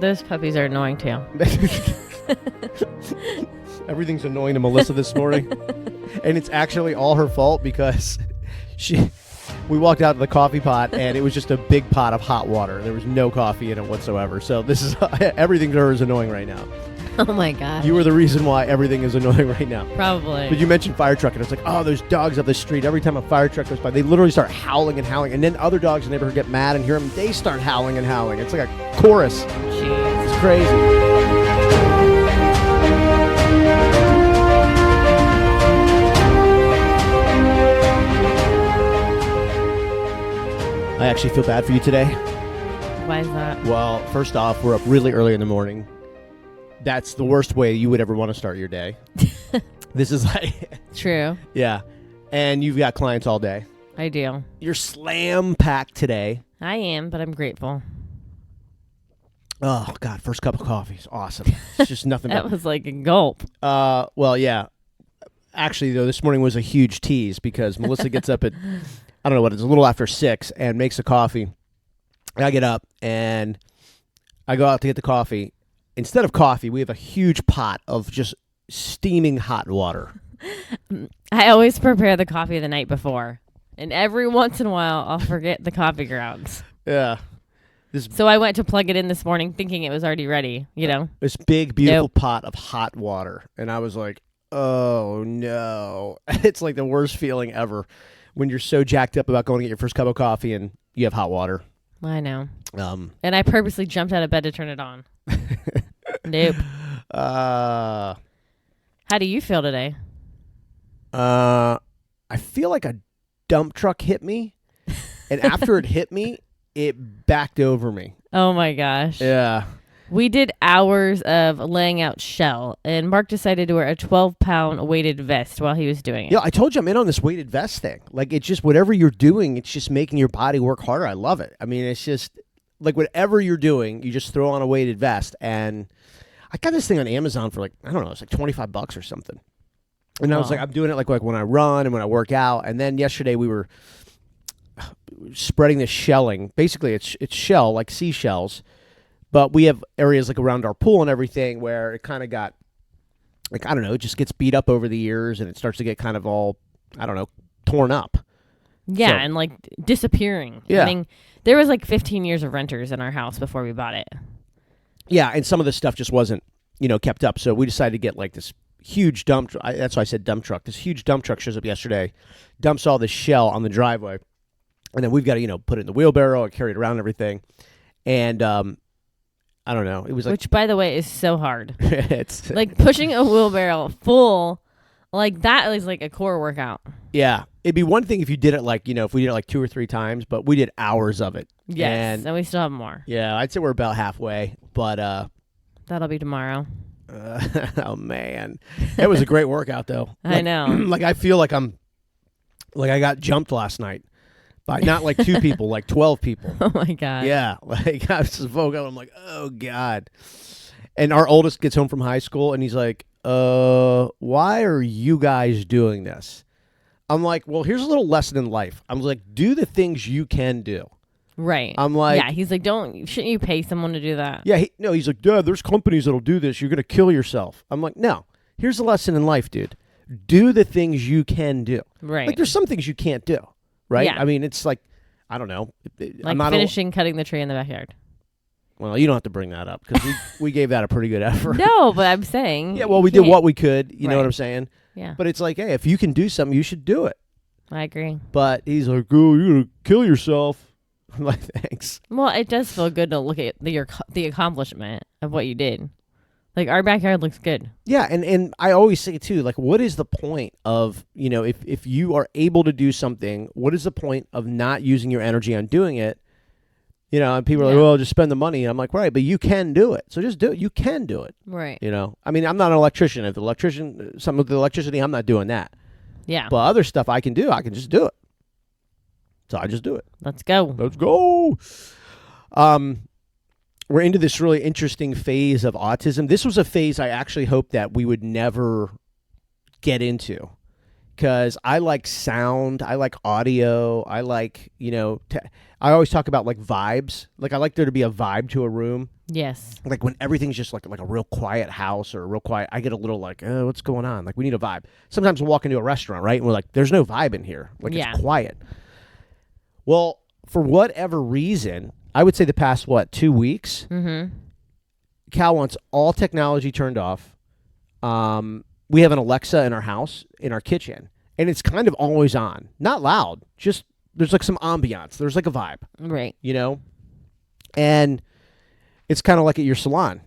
Those puppies are annoying too. Everything's annoying to Melissa this morning. And it's actually all her fault because we walked out to the coffee pot and it was just a big pot of hot water. There was no coffee in it whatsoever. So this is everything to her is annoying right now. Oh my gosh. You were the reason why everything is annoying right now. Probably. But you mentioned fire truck and it's like, oh, those dogs up the street. Every time a fire truck goes by, they literally start howling and howling. And then other dogs in the neighborhood get mad and hear them. They start howling and howling. It's like a chorus. Jeez. It's crazy. I actually feel bad for you today. Why is that? Well, first off, we're up really early in the morning. That's the worst way you would ever want to start your day. This is like... True. Yeah. And you've got clients all day. I do. You're slam-packed today. I am, but I'm grateful. Oh, God. First cup of coffee is awesome. It's just nothing That was like a gulp. Well, yeah. Actually, though, this morning was a huge tease because Melissa gets up at, I don't know what, it's a little after 6 and makes a coffee. And I get up and I go out to get the coffee. Instead of coffee, we have a huge pot of just steaming hot water. I always prepare the coffee the night before. And every once in a while, I'll forget the coffee grounds. Yeah. So I went to plug it in this morning thinking it was already ready, you know? This big, beautiful pot of hot water. And I was like, oh, no. It's like the worst feeling ever when you're so jacked up about going to get your first cup of coffee and you have hot water. I know. And I purposely jumped out of bed to turn it on. Nope. How do you feel today? I feel like a dump truck hit me. And after it hit me, it backed over me. Oh, my gosh. Yeah. We did hours of laying out shell, and Mark decided to wear a 12-pound weighted vest while he was doing it. Yeah, I told you I'm in on this weighted vest thing. Like, it's just whatever you're doing, it's just making your body work harder. I love it. I mean, it's just, like, whatever you're doing, you just throw on a weighted vest. And I got this thing on Amazon for, like, I don't know, it's like $25 or something. And I was like, I'm doing it, like when I run and when I work out. And then yesterday we were spreading this shelling. Basically, it's shell, like seashells. But we have areas like around our pool and everything where it kind of got, like, I don't know, it just gets beat up over the years and it starts to get kind of all, I don't know, torn up. Yeah, and like disappearing. Yeah. I mean, there was like 15 years of renters in our house before we bought it. Yeah, and some of the stuff just wasn't, kept up. So we decided to get like this huge dump. That's why I said dump truck. This huge dump truck shows up yesterday, dumps all this shell on the driveway. And then we've got to, put it in the wheelbarrow and carry it around and everything. And, I don't know. It was like, which, by the way, is so hard. It's like pushing a wheelbarrow full, like that is like a core workout. Yeah, it'd be one thing if you did it like if we did it like 2 or 3 times, but we did hours of it. Yes, and we still have more. Yeah, I'd say we're about halfway, but that'll be tomorrow. Oh man, it was a great workout though. I know. Like I feel like I got jumped last night. By not like 2 people, like 12 people. Oh, my God. Yeah. Like, I was just woke up. I'm like, oh, God. And our oldest gets home from high school, and he's like, why are you guys doing this? I'm like, well, here's a little lesson in life. I'm like, do the things you can do. Right. I'm like. Yeah, he's like, shouldn't you pay someone to do that? Yeah. He's like, Dad, there's companies that'll do this. You're going to kill yourself. I'm like, no. Here's a lesson in life, dude. Do the things you can do. Right. Like, there's some things you can't do. Right? Yeah. I mean, it's like, I don't know. Like finishing cutting the tree in the backyard. Well, you don't have to bring that up because we gave that a pretty good effort. No, but I'm saying. Yeah, well, we did what we could. You know what I'm saying? Yeah. But it's like, hey, if you can do something, you should do it. I agree. But he's like, oh, you're going to kill yourself. I'm like, thanks. Well, it does feel good to look at the accomplishment of what you did. Like, our backyard looks good. Yeah, and I always say, too, like, what is the point of, if you are able to do something, what is the point of not using your energy on doing it? And people are like, well, just spend the money. And I'm like, right, but you can do it. So just do it. You can do it. Right. I mean, I'm not an electrician. If something with the electricity, I'm not doing that. Yeah. But other stuff I can do, I can just do it. So I just do it. Let's go. Let's go. We're into this really interesting phase of autism. This was a phase I actually hoped that we would never get into because I like sound, I like audio, I like, I always talk about like vibes. Like I like there to be a vibe to a room. Yes. Like when everything's just like a real quiet house or a real quiet, I get a little like, oh, what's going on? Like we need a vibe. Sometimes we'll walk into a restaurant, right? And we're like, there's no vibe in here. Like Yeah. it's quiet. Well, for whatever reason, I would say the past, 2 weeks, Cal wants all technology turned off. We have an Alexa in our house, in our kitchen, and it's kind of always on. Not loud, just there's like some ambiance. There's like a vibe. Right. And it's kind of like at your salon.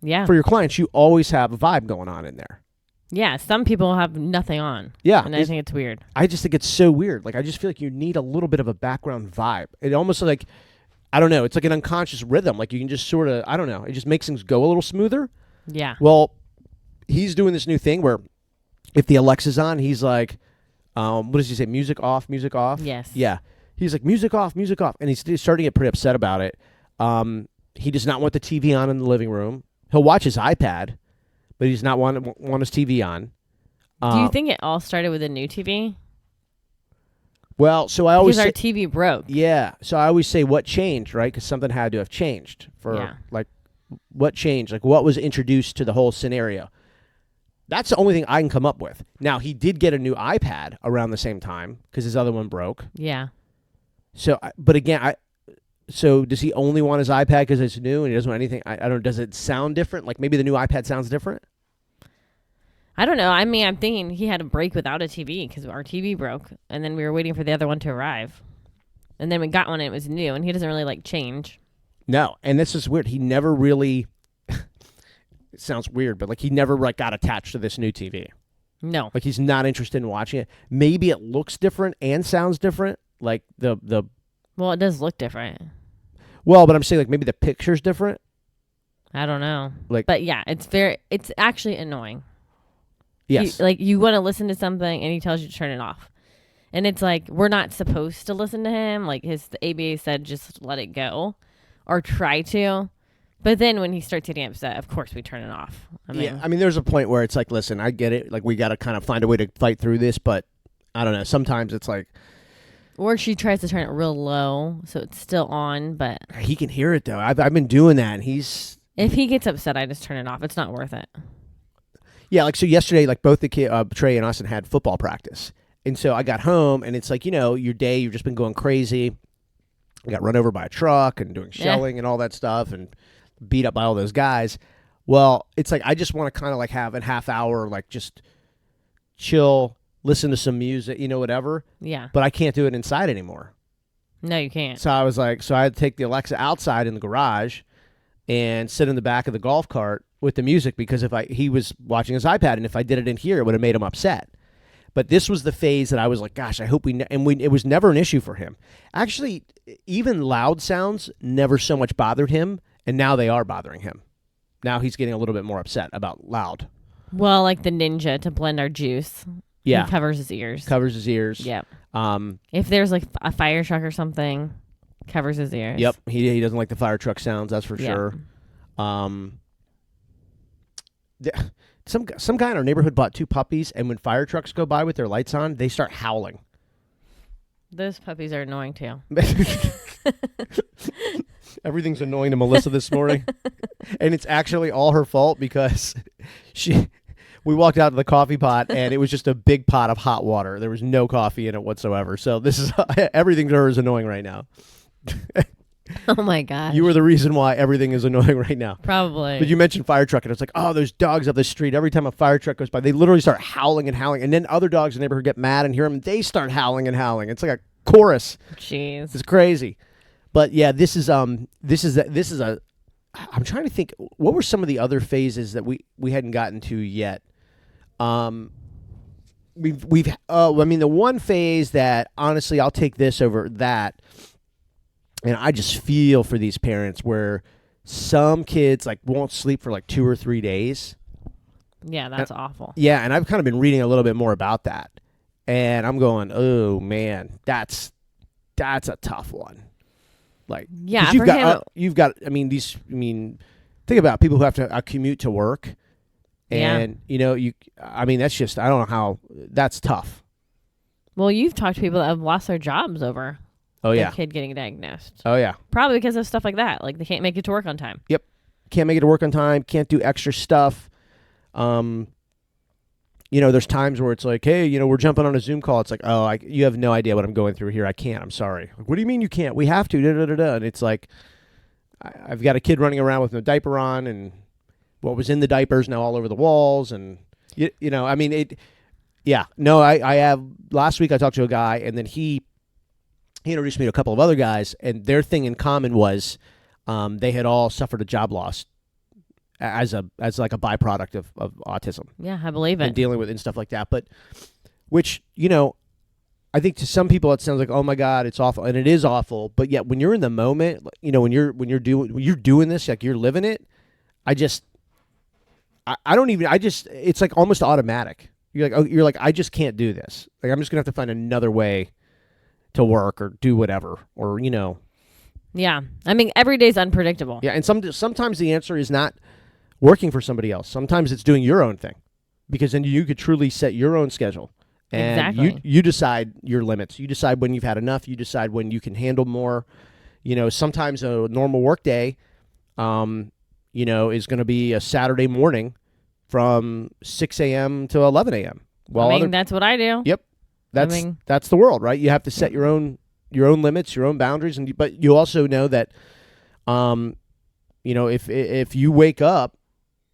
Yeah. For your clients, you always have a vibe going on in there. Yeah. Some people have nothing on. Yeah. And I think it's weird. I just think it's so weird. Like, I just feel like you need a little bit of a background vibe. It almost like, I don't know, it's like an unconscious rhythm. Like, you can just sort of, I don't know, it just makes things go a little smoother. Yeah. Well, he's doing this new thing where if the Alexa's on, he's like, what does he say? Music off, music off? Yes. Yeah. He's like, music off, music off. And he's starting to get pretty upset about it. He does not want the TV on in the living room. He'll watch his iPad, but he does not want his TV on. Do you think it all started with a new TV? Well, so I always because say, our TV broke. Yeah. So I always say what changed, right? Because something had to have changed like what changed? Like what was introduced to the whole scenario? That's the only thing I can come up with. Now, he did get a new iPad around the same time because his other one broke. Yeah. So, but again, so does he only want his iPad because it's new and he doesn't want anything? I don't know. Does it sound different? Like maybe the new iPad sounds different? I don't know. I mean, I'm thinking he had a break without a TV because our TV broke, and then we were waiting for the other one to arrive. And then we got one and it was new, and he doesn't really like change. No, and this is weird. He never really, it sounds weird, but like he never like got attached to this new TV. No. Like he's not interested in watching it. Maybe it looks different and sounds different. Like Well, it does look different. Well, but I'm saying like maybe the picture's different. I don't know. Like, but yeah, it's actually annoying. Yes. You want to listen to something and he tells you to turn it off. And it's like, we're not supposed to listen to him. Like the ABA said, just let it go or try to. But then when he starts getting upset, of course we turn it off. I mean, there's a point where it's like, listen, I get it. Like we got to kind of find a way to fight through this. But I don't know. Sometimes it's like. Or she tries to turn it real low so it's still on. But he can hear it though. I've been doing that. And if he gets upset, I just turn it off. It's not worth it. Yeah, like so yesterday, like both the Trey and Austin had football practice. And so I got home and it's like, your day, you've just been going crazy. I got run over by a truck and doing shelling and all that stuff and beat up by all those guys. Well, it's like I just want to kind of like have a half hour, like just chill, listen to some music, whatever. Yeah. But I can't do it inside anymore. No, you can't. So I was like, I had to take the Alexa outside in the garage and sit in the back of the golf cart with the music because he was watching his iPad, and if I did it in here, it would have made him upset. But this was the phase that I was like, gosh, I hope it was never an issue for him. Actually, even loud sounds never so much bothered him, and now they are bothering him. Now he's getting a little bit more upset about loud. Well, like the Ninja to blend our juice. Yeah. He covers his ears. Yep. If there's like a fire truck or something, covers his ears. Yep. He doesn't like the fire truck sounds, that's for sure. Some guy in our neighborhood bought 2 puppies, and when fire trucks go by with their lights on, they start howling. Those puppies are annoying too. Everything's annoying to Melissa this morning, and it's actually all her fault because we walked out to the coffee pot, and it was just a big pot of hot water. There was no coffee in it whatsoever. So this is everything to her is annoying right now. Oh my gosh. You were the reason why everything is annoying right now. Probably. But you mentioned fire truck, and it's like, oh, those dogs up the street. Every time a fire truck goes by, they literally start howling and howling. And then other dogs in the neighborhood get mad and hear them, and they start howling and howling. It's like a chorus. Jeez. It's crazy. But yeah, this is a. I'm trying to think. What were some of the other phases that we hadn't gotten to yet? I mean, the one phase that honestly, I'll take this over that. And I just feel for these parents where some kids like won't sleep for like 2 or 3 days. Yeah, that's awful. Yeah, and I've kind of been reading a little bit more about that. And I'm going, oh man, that's a tough one. Like, yeah, think about think about people who have to commute to work. And, I mean, that's just, I don't know how, that's tough. Well, you've talked to people that have lost their jobs over their kid getting diagnosed. Oh, yeah. Probably because of stuff like that. Like they can't make it to work on time. Yep. Can't make it to work on time. Can't do extra stuff. There's times where it's like, hey, we're jumping on a Zoom call. It's like, oh, you have no idea what I'm going through here. I can't. I'm sorry. Like, what do you mean you can't? We have to. Da, da, da, da. And it's like, I've got a kid running around with no diaper on, and what was in the diapers now all over the walls. And, I mean, I have, last week I talked to a guy, and then he introduced me to a couple of other guys, and their thing in common was they had all suffered a job loss as like a byproduct of autism. Yeah, I believe it. And dealing with it and stuff like that. But which, I think to some people it sounds like, oh my God, it's awful. And it is awful. But yet when you're in the moment, when you're doing this, like you're living it, it's like almost automatic. You're like, I just can't do this. Like I'm just gonna have to find another way to work or do whatever, or Yeah, I mean every day's unpredictable. Yeah, and sometimes the answer is not working for somebody else. Sometimes it's doing your own thing, because then you could truly set your own schedule, and exactly. you decide your limits. You decide when you've had enough. You decide when you can handle more. Sometimes a normal work day, is going to be a Saturday morning from 6 a.m. to 11 a.m. Well, that's what I do. Yep, that's the world, right? You have to set your own limits, your own boundaries, but you also know that, if you wake up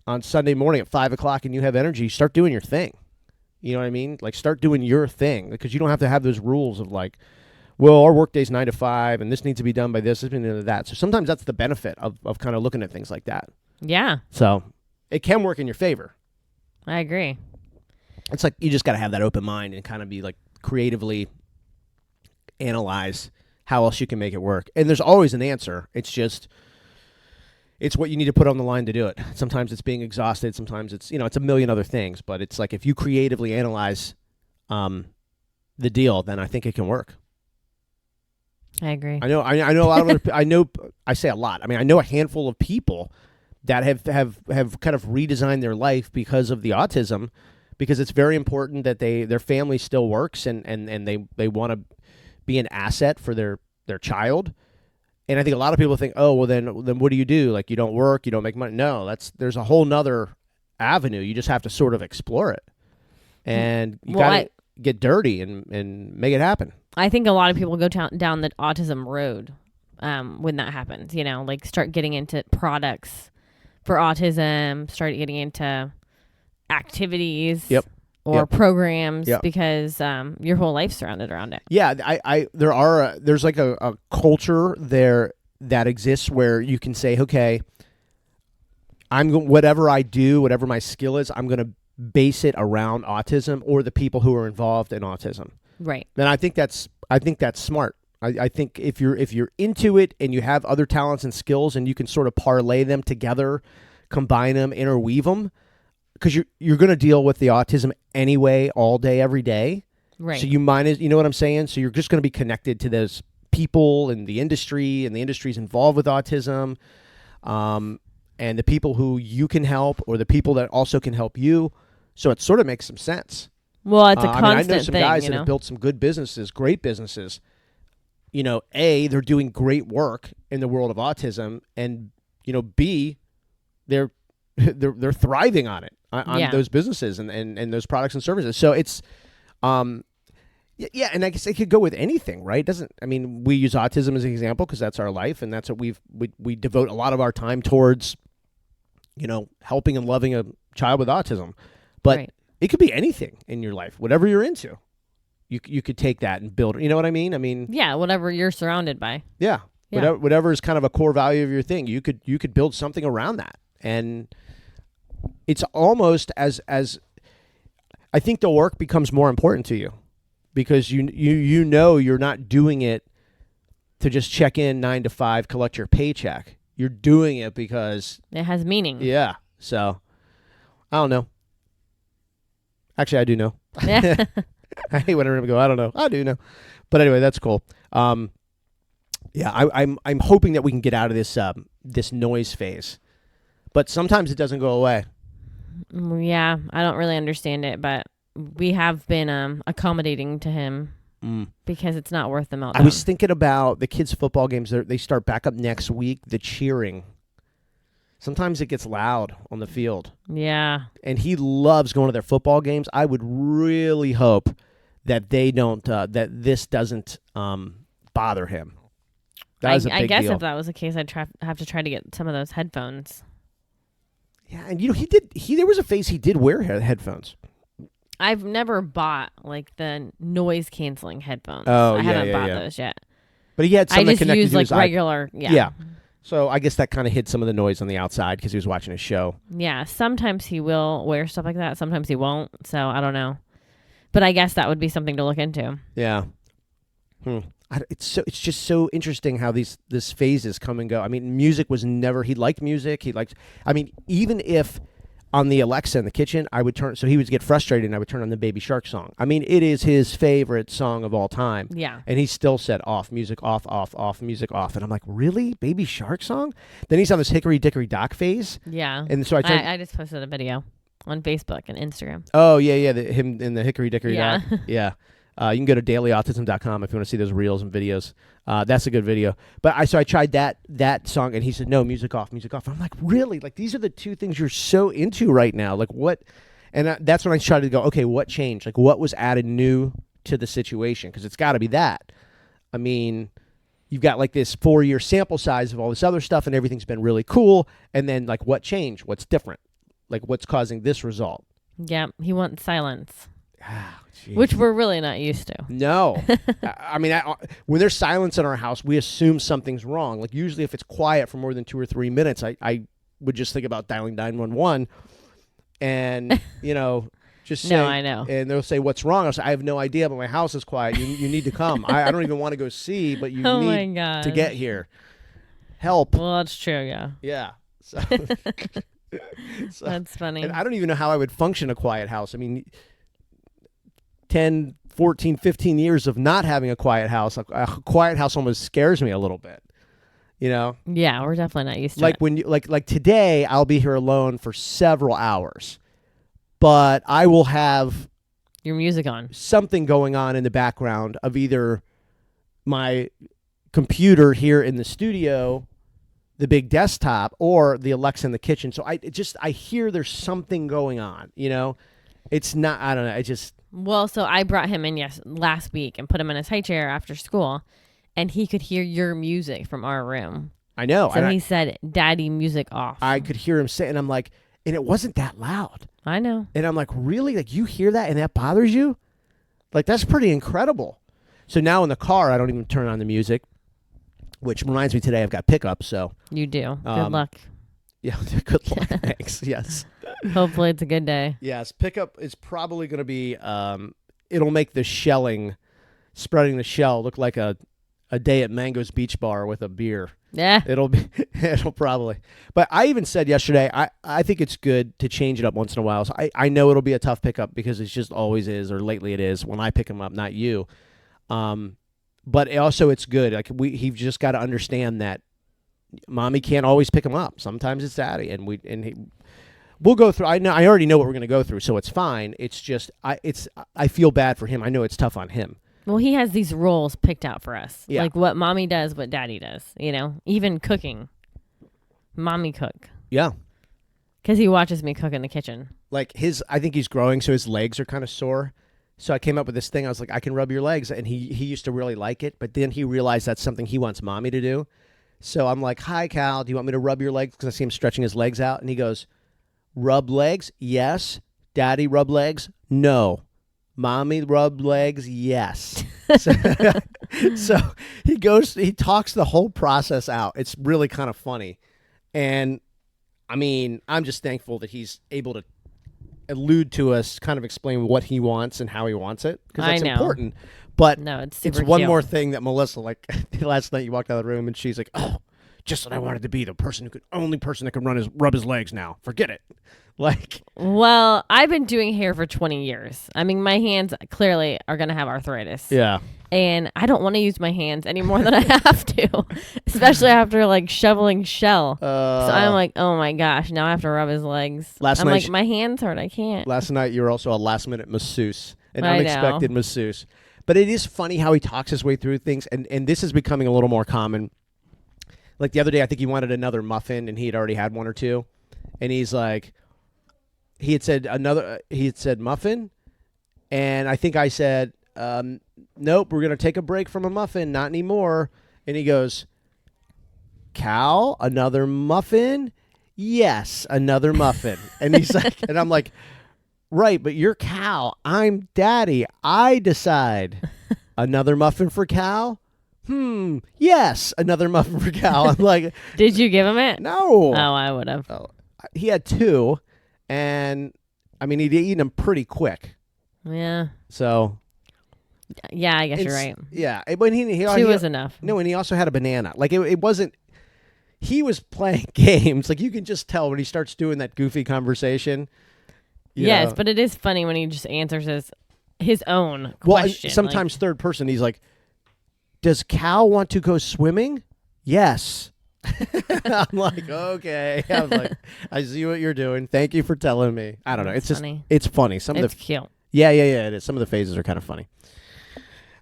on Sunday morning at 5 o'clock and you have energy, start doing your thing. You know what I mean? Like start doing your thing, because you don't have to have those rules of like, well, our work day's 9 to 5 and this needs to be done by this, and that. So sometimes that's the benefit of kind of looking at things like that. Yeah. So it can work in your favor. I agree. It's like you just got to have that open mind and kind of be like creatively analyze how else you can make it work. And there's always an answer. It's just, it's what you need to put on the line to do it. Sometimes it's being exhausted. Sometimes it's, it's a million other things. But it's like if you creatively analyze the deal, then I think it can work. I agree. I know a lot of other, I say a lot. I mean, I know a handful of people that have kind of redesigned their life because of the autism, because it's very important that their family still works and they want to be an asset for their child. And I think a lot of people think, oh, well, then what do you do? Like, you don't work, you don't make money. No, there's a whole nother avenue. You just have to sort of explore it. And you got to get dirty and make it happen. I think a lot of people go down the autism road when that happens, like start getting into products for autism, start getting into activities. Yep. Or programs, yep. Because your whole life's surrounded around it. Yeah, there's like a culture there that exists where you can say, okay, whatever I do, whatever my skill is, I'm going to base it around autism or the people who are involved in autism. Right. And I think that's smart. I think if you're into it and you have other talents and skills and you can sort of parlay them together, combine them, interweave them. Because you're going to deal with the autism anyway, all day, every day. Right. So you know what I'm saying? So you're just going to be connected to those people in the industry, and the industry's involved with autism, and the people who you can help, or the people that also can help you. So it sort of makes some sense. Well, it's a constant thing. I know some guys that have built some good businesses, great businesses. A, they're doing great work in the world of autism, and B, they're thriving on it. On those businesses and those products and services. So it's, and I guess it could go with anything, right? We use autism as an example because that's our life, and that's what we devote a lot of our time towards, helping and loving a child with autism. But It could be anything in your life, whatever you're into. You could take that and build, you know what I mean? Yeah, whatever you're surrounded by. Yeah. Whatever is kind of a core value of your thing, you could build something around that. And it's almost as I think the work becomes more important to you, because you know you're not doing it to just check in 9 to 5, collect your paycheck. You're doing it because it has meaning. Yeah. So I don't know. Actually, I do know. Yeah. I hate when I go, I don't know. I do know. But anyway, that's cool. I'm hoping that we can get out of this noise phase. But sometimes it doesn't go away. Yeah, I don't really understand it, but we have been accommodating to him because it's not worth the meltdown. I was thinking about the kids' football games. They start back up next week. The cheering. Sometimes it gets loud on the field. Yeah. And he loves going to their football games. I would really hope that they don't, that this doesn't bother him. That is a big I guess deal. if that was the case, I'd have to try to get some of those headphones. Yeah, and there was a phase he did wear headphones. I've never bought like the noise canceling headphones. Oh, I yeah, haven't bought yeah. those yet. But he had some I that just connected use to like his regular. Yeah. Yeah. So I guess that kind of hid some of the noise on the outside because he was watching a show. Yeah. Sometimes he will wear stuff like that. Sometimes he won't. So I don't know. But I guess that would be something to look into. Yeah. It's just so interesting how this phases come and go. I mean, music was never. He liked music. I mean, even if on the Alexa in the kitchen, I would turn. So he would get frustrated, and I would turn on the Baby Shark song. I mean, it is his favorite song of all time. Yeah. And he still said off music, off music, off. And I'm like, really, Baby Shark song? Then he's on this Hickory Dickory Dock phase. Yeah. And so I just posted a video on Facebook and Instagram. Oh yeah, him in the Hickory Dickory Dock. Yeah. Yeah. You can go to dailyautism.com if you want to see those reels and videos. That's a good video. But I tried that song, and he said, no, music off, music off. I'm like, really? Like, these are the two things you're so into right now. Like, what? And that's when I tried to go, okay, what changed? Like, what was added new to the situation? Because it's got to be that. I mean, you've got like this 4-year sample size of all this other stuff, and everything's been really cool. And then, like, what changed? What's different? Like, what's causing this result? Yeah. He wants silence. Jeez. Which we're really not used to. No. I mean, when there's silence in our house, we assume something's wrong. Like, usually if it's quiet for more than 2 or 3 minutes, I would just think about dialing 911 and, just say. No, I know. And they'll say, what's wrong? I'll say, I have no idea, but my house is quiet. You need to come. I don't even want to go see, but you need to get here. Help. Well, that's true, yeah. Yeah. So, That's funny. And I don't even know how I would function a quiet house. I mean, 10, 14, 15 years of not having a quiet house. A quiet house almost scares me a little bit. Yeah, we're definitely not used to like it. when you like today, I'll be here alone for several hours, but I will have your music on, something going on in the background of either my computer here in the studio, the big desktop, or the Alexa in the kitchen. So I hear there's something going on. It's not. I don't know. Well, so I brought him in last week and put him in his high chair after school, and he could hear your music from our room. I know. So he said, "Daddy, music off." I could hear him say, and I'm like, and it wasn't that loud. I know. And I'm like, really? Like, you hear that and that bothers you? Like, that's pretty incredible. So now in the car, I don't even turn on the music, which reminds me today I've got pickup. So you do. Good luck. Yeah, good luck. Thanks. Yes. Hopefully it's a good day. Yes, pickup is probably going to be. It'll make the shelling, spreading the shell, look like a day at Mango's Beach Bar with a beer. Yeah. It'll probably. But I even said yesterday, I think it's good to change it up once in a while. So I know it'll be a tough pickup because it just always is, or lately it is when I pick him up, not you. But also it's good. Like he's just got to understand that mommy can't always pick him up. Sometimes it's daddy, and we'll go through. I already know what we're going to go through, so it's fine. It's just I feel bad for him. I know it's tough on him. Well, he has these roles picked out for us. Yeah. Like what mommy does, what daddy does, even cooking. Mommy cook. Yeah. Because he watches me cook in the kitchen. Like I think he's growing, so his legs are kind of sore. So I came up with this thing. I was like, I can rub your legs. And he used to really like it, but then he realized that's something he wants mommy to do. So I'm like, hi, Cal, do you want me to rub your legs? Because I see him stretching his legs out. And he goes, rub legs? Yes. Daddy, rub legs? No. Mommy, rub legs? Yes. So he talks the whole process out. It's really kind of funny. And I mean, I'm just thankful that he's able to allude to us, kind of explain what he wants and how he wants it, because that's important. But no, it's one cute. more thing that Melissa, like last night you walked out of the room and she's like, oh, just what I wanted to be, the only person that could rub his legs now. Forget it. Like, well, I've been doing hair for 20 years. I mean, my hands clearly are going to have arthritis. yeah. And I don't want to use my hands any more than I have to, especially after like shoveling shell. So I'm like, oh my gosh, now I have to rub his legs. I'm like, my hands hurt. I can't. Last night you were also a last minute masseuse, an I unexpected masseuse. But it is funny how he talks his way through things, and this is becoming a little more common. Like the other day, I think he wanted another muffin, and he had already had one or two, and he's like, he had said muffin, and I think I said, nope, we're gonna take a break from a muffin, not anymore. And he goes, Cal, another muffin? Yes, another muffin. And he's like, and I'm like, right, but you're Cal, I'm Daddy, I decide. Another muffin for Cal? Yes, another muffin for Cal. I'm like, did you give him it? No. Oh, I would have. Oh, he had two, and I mean, he'd eaten them pretty quick. Yeah. So. Yeah, I guess you're right. Yeah, but he two was enough. No, and he also had a banana. Like it wasn't. He was playing games. Like you can just tell when he starts doing that goofy conversation. Yes, know. But it is funny when he just answers his own question. Well, sometimes third person. He's like, "Does Cal want to go swimming?" Yes. I'm like, okay. I'm like, I see what you're doing. Thank you for telling me. I don't know. It's just funny. It's funny. It's cute. Yeah. It is. Some of the phases are kind of funny.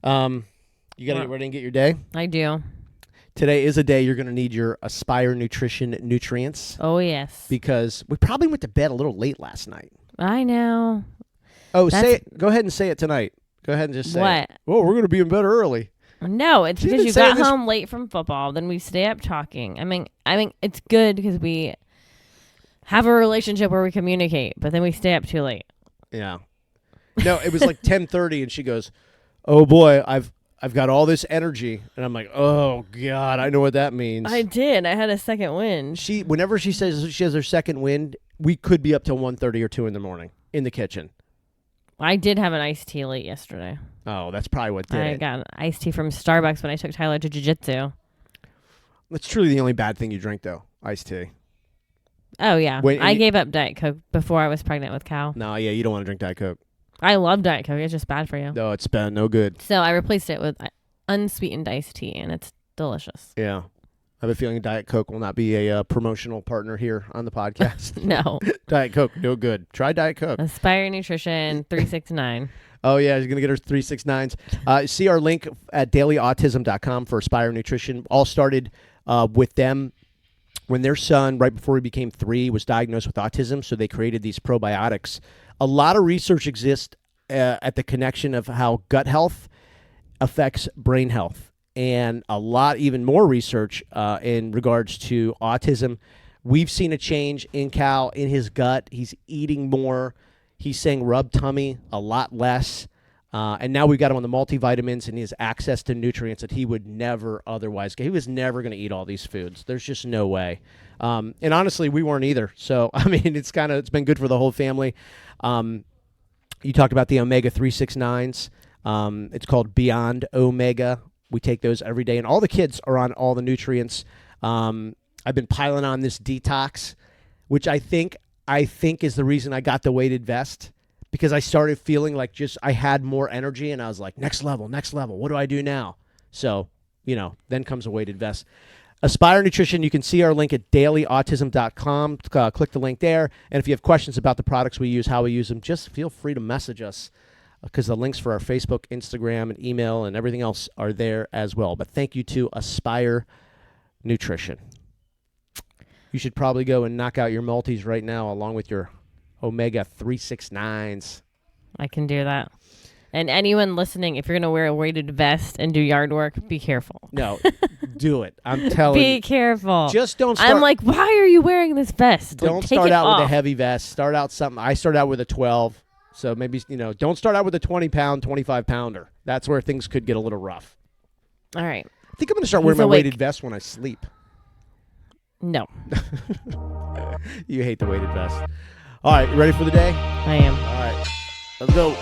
You got to get ready and get your day? I do. Today is a day you're going to need your Aspire Nutrition nutrients. Oh, yes. Because we probably went to bed a little late last night. I know. Oh, say it. Go ahead and say it tonight. Go ahead and just say it. Oh, we're going to be in bed early. No, it's because you got home late from football. Then we stay up talking. I mean, it's good because we have a relationship where we communicate, but then we stay up too late. Yeah. No, it was like 10:30, and she goes, "Oh boy, I've got all this energy," and I'm like, "Oh God, I know what that means." I did. I had a second wind. Whenever she says she has her second wind, we could be up till 1:30 or 2 in the morning in the kitchen. I did have an iced tea late yesterday. Oh, that's probably what did it. I got an iced tea from Starbucks when I took Tyler to jiu-jitsu. That's truly the only bad thing you drink, though, iced tea. Oh, yeah. I gave up Diet Coke before I was pregnant with Cal. No, yeah, you don't want to drink Diet Coke. I love Diet Coke. It's just bad for you. No, it's bad. No good. So I replaced it with unsweetened iced tea, and it's delicious. Yeah. I have a feeling Diet Coke will not be a promotional partner here on the podcast. No. Diet Coke, no good. Try Diet Coke. Aspire Nutrition 369. Oh, yeah, she's going to get her 369s. See our link at dailyautism.com for Aspire Nutrition. All started with them when their son, right before he became 3, was diagnosed with autism, so they created these probiotics. A lot of research exists at the connection of how gut health affects brain health. And a lot, even more research in regards to autism. We've seen a change in Cal, in his gut. He's eating more. He's saying rub tummy a lot less. And now we've got him on the multivitamins, and he has access to nutrients that he would never otherwise get. He was never going to eat all these foods. There's just no way. And honestly, we weren't either. So, I mean, it's been good for the whole family. You talked about the omega 369s. It's called Beyond Omega. We take those every day, and all the kids are on all the nutrients. I've been piling on this detox, which I think is the reason I got the weighted vest, because I started feeling like I had more energy, and I was like, next level. What do I do now? So, then comes a weighted vest. Aspire Nutrition, you can see our link at dailyautism.com. Click the link there. And if you have questions about the products we use, how we use them, just feel free to message us, because the links for our Facebook, Instagram, and email and everything else are there as well. But thank you to Aspire Nutrition. You should probably go and knock out your multis right now along with your omega 369s. I can do that. And anyone listening, if you're going to wear a weighted vest and do yard work, be careful. No, do it. I'm telling you. Be careful. Just don't start. I'm like, why are you wearing this vest? Don't start out with a heavy vest. Start out something. I started out with a 12. So maybe, don't start out with a 20-pound, 25-pounder. That's where things could get a little rough. All right. I think I'm going to start wearing my weighted vest when I sleep. No. You hate the weighted vest. All right, you ready for the day? I am. All right, let's go.